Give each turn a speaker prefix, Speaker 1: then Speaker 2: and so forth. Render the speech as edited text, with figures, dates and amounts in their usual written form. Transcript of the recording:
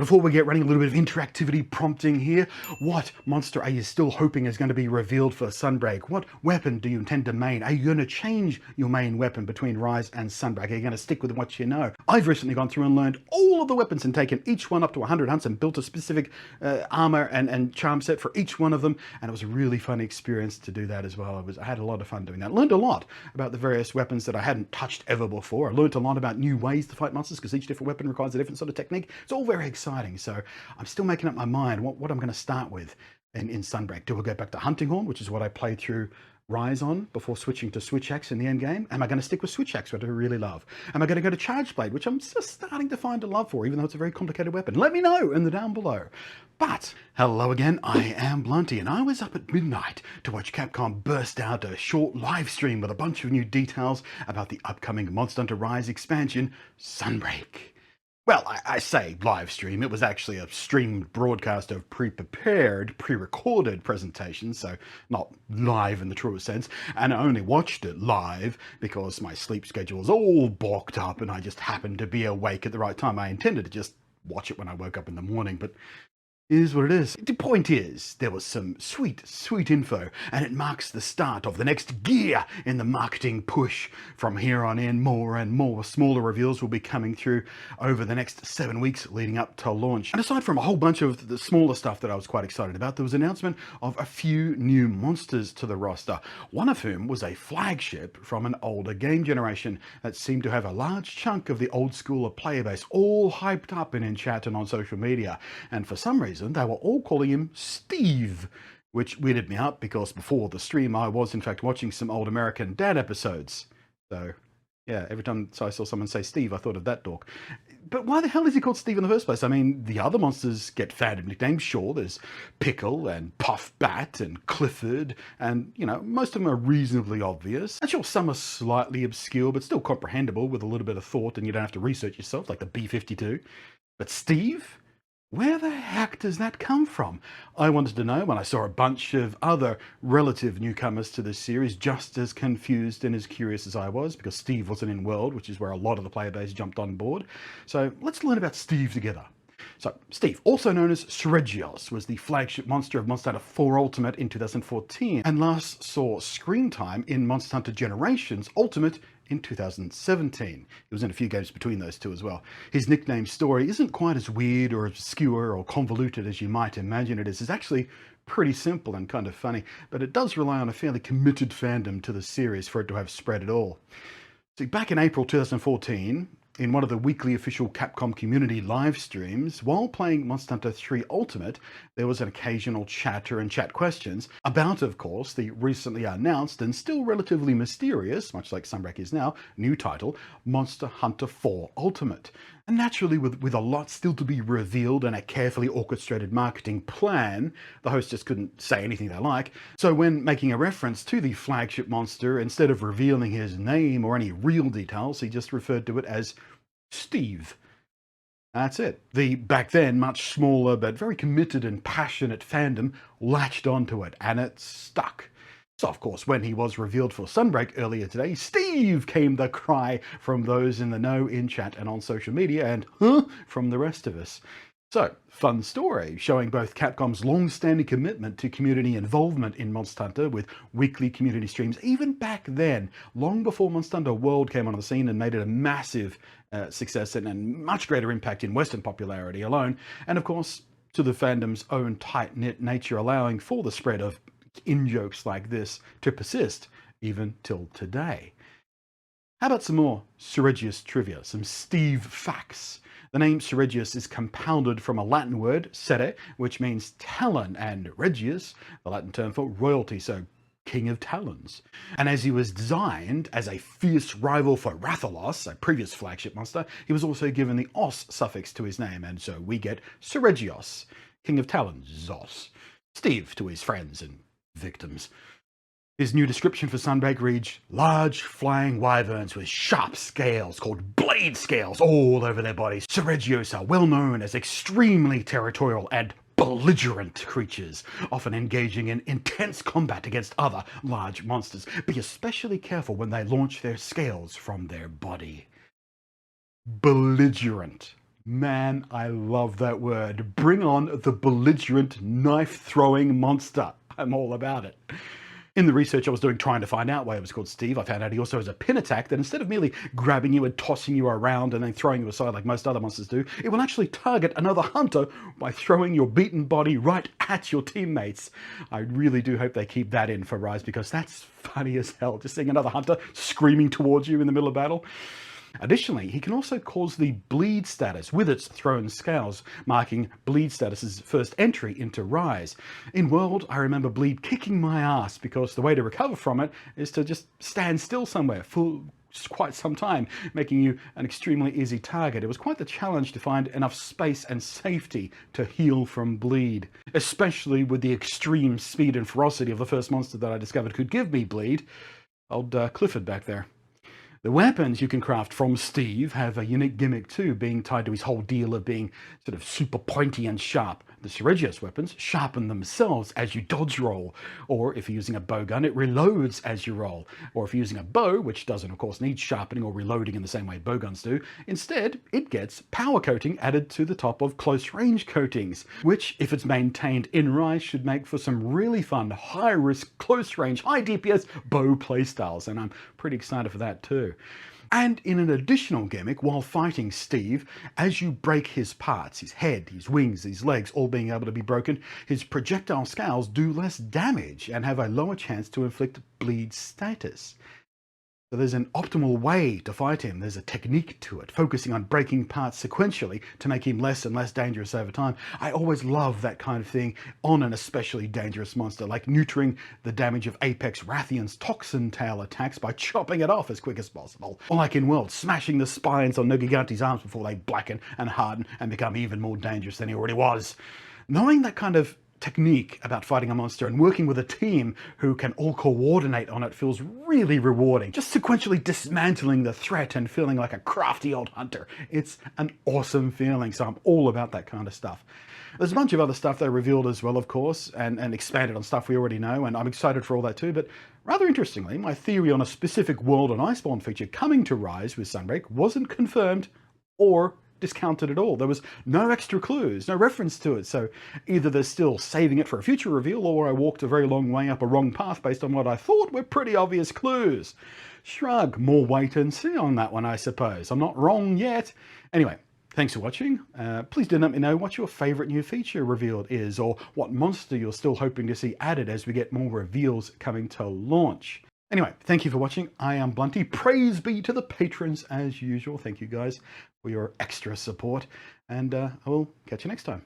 Speaker 1: Before we get running, a little bit of interactivity prompting here. What monster are you still hoping is going to be revealed for Sunbreak? What weapon do you intend to main? Are you going to change your main weapon between Rise and Sunbreak? Are you going to stick with what you know? I've recently gone through and learned all of the weapons and taken each one up to 100 hunts and built a specific armor and charm set for each one of them. And it was a really fun experience to do that as well. I had a lot of fun doing that. Learned a lot about the various weapons that I hadn't touched ever before. I learned a lot about new ways to fight monsters because each different weapon requires a different sort of technique. It's all very exciting. So I'm still making up my mind what I'm going to start with in Sunbreak. Do I go back to Hunting Horn, which is what I played through Rise on before switching to Switch Axe in the end game? Am I going to stick with Switch Axe, which I really love? Am I going to go to Charge Blade, which I'm just starting to find a love for, even though it's a very complicated weapon? Let me know in the down below. But hello again, I am Blunty, and I was up at midnight to watch Capcom burst out a short live stream with a bunch of new details about the upcoming Monster Hunter Rise expansion, Sunbreak. Well, I say live stream. It was actually a streamed broadcast of pre-prepared, pre-recorded presentations, so not live in the truest sense. And I only watched it live because my sleep schedule was all blocked up and I just happened to be awake at the right time. I intended to just watch it when I woke up in the morning, but it is what it is. The point is, there was some sweet, sweet info, and it marks the start of the next gear in the marketing push. From here on in, more and more smaller reveals will be coming through over the next 7 weeks leading up to launch. And aside from a whole bunch of the smaller stuff that I was quite excited about, there was an announcement of a few new monsters to the roster, one of whom was a flagship from an older game generation that seemed to have a large chunk of the old school player base all hyped up in chat and on social media. And for some reason, they were all calling him Steve, which weirded me out because before the stream I was in fact watching some old American Dad episodes. So yeah, every time I saw someone say Steve, I thought of that dork. But why the hell is he called Steve in the first place? I mean, the other monsters get fandom nicknames, sure. There's Pickle and Puff Bat and Clifford, and, you know, most of them are reasonably obvious. And sure, some are slightly obscure, but still comprehensible with a little bit of thought, and you don't have to research yourself, like the B-52. But Steve? Where the heck does that come from? I wanted to know when I saw a bunch of other relative newcomers to this series, just as confused and as curious as I was, because Steve wasn't in World, which is where a lot of the player base jumped on board. So let's learn about Steve together. So Steve, also known as SEREGIOS, was the flagship monster of Monster Hunter 4 Ultimate in 2014, and last saw screen time in Monster Hunter Generations Ultimate in 2017. He was in a few games between those two as well. His nickname story isn't quite as weird or obscure or convoluted as you might imagine it is. It's actually pretty simple and kind of funny, but it does rely on a fairly committed fandom to the series for it to have spread at all. See, back in April 2014, in one of the weekly official Capcom community live streams, while playing Monster Hunter 3 Ultimate, there was an occasional chatter and chat questions about, of course, the recently announced and still relatively mysterious, much like Sunbreak is now, new title, Monster Hunter 4 Ultimate. And naturally, with a lot still to be revealed and a carefully orchestrated marketing plan, the host just couldn't say anything they like. So when making a reference to the flagship monster, instead of revealing his name or any real details, he just referred to it as Steve. That's it. The back then much smaller but very committed and passionate fandom latched onto it, and it stuck. So of course, when he was revealed for Sunbreak earlier today, Steve came the cry from those in the know in chat and on social media, and from the rest of us. So, fun story, showing both Capcom's long-standing commitment to community involvement in Monster Hunter with weekly community streams, even back then, long before Monster Hunter World came onto the scene and made it a massive success and much greater impact in Western popularity alone, and of course, to the fandom's own tight-knit nature, allowing for the spread of in-jokes like this to persist even till today. How about some more SEREGIOS trivia, some Steve facts? The name SEREGIOS is compounded from a Latin word, sere, which means talon, and regius, the Latin term for royalty, so king of talons. And as he was designed as a fierce rival for Rathalos, a previous flagship monster, he was also given the os suffix to his name, and so we get SEREGIOS, king of talons, Zos. Steve to his friends and victims. His new description for Sunbreak reads, large flying wyverns with sharp scales called blade scales all over their bodies. SEREGIOS are well known as extremely territorial and belligerent creatures, often engaging in intense combat against other large monsters. Be especially careful when they launch their scales from their body. Belligerent. Man, I love that word. Bring on the belligerent knife-throwing monster. I'm all about it. In the research I was doing trying to find out why it was called Steve, I found out he also has a pin attack that instead of merely grabbing you and tossing you around and then throwing you aside like most other monsters do, it will actually target another hunter by throwing your beaten body right at your teammates. I really do hope they keep that in for Rise, because that's funny as hell, just seeing another hunter screaming towards you in the middle of battle. Additionally, he can also cause the bleed status with its thrown scales, marking bleed status's first entry into Rise. In World, I remember bleed kicking my ass because the way to recover from it is to just stand still somewhere for quite some time, making you an extremely easy target. It was quite the challenge to find enough space and safety to heal from bleed, especially with the extreme speed and ferocity of the first monster that I discovered could give me bleed, old Clifford back there. The weapons you can craft from Steve have a unique gimmick too, being tied to his whole deal of being sort of super pointy and sharp. The SEREGIOS weapons sharpen themselves as you dodge roll, or if you're using a bow gun, it reloads as you roll, or if you're using a bow, which doesn't of course need sharpening or reloading in the same way bow guns do, instead it gets power coating added to the top of close range coatings, which if it's maintained in Rise should make for some really fun high risk, close range, high DPS bow playstyles, and I'm pretty excited for that too. And in an additional gimmick, while fighting Steve, as you break his parts, his head, his wings, his legs, all being able to be broken, his projectile scales do less damage and have a lower chance to inflict bleed status. So there's an optimal way to fight him. There's a technique to it, focusing on breaking parts sequentially to make him less and less dangerous over time. I always love that kind of thing on an especially dangerous monster, like neutering the damage of Apex Rathian's Toxin Tail attacks by chopping it off as quick as possible. Or like in World, smashing the spines on Nogigante's arms before they blacken and harden and become even more dangerous than he already was. Knowing that kind of technique about fighting a monster and working with a team who can all coordinate on it feels really rewarding. Just sequentially dismantling the threat and feeling like a crafty old hunter. It's an awesome feeling, so I'm all about that kind of stuff. There's a bunch of other stuff they revealed as well, of course, and expanded on stuff we already know, and I'm excited for all that too, but rather interestingly, my theory on a specific World and Iceborne feature coming to Rise with Sunbreak wasn't confirmed or discounted at all. There was no extra clues, no reference to it, so either they're still saving it for a future reveal, or I walked a very long way up a wrong path based on what I thought were pretty obvious clues. Shrug, more wait and see on that one, I suppose. I'm not wrong yet. Anyway, thanks for watching. Please do let me know what your favourite new feature revealed is, or what monster you're still hoping to see added as we get more reveals coming to launch. Anyway, thank you for watching. I am Blunty. Praise be to the patrons as usual. Thank you guys for your extra support, and I will catch you next time.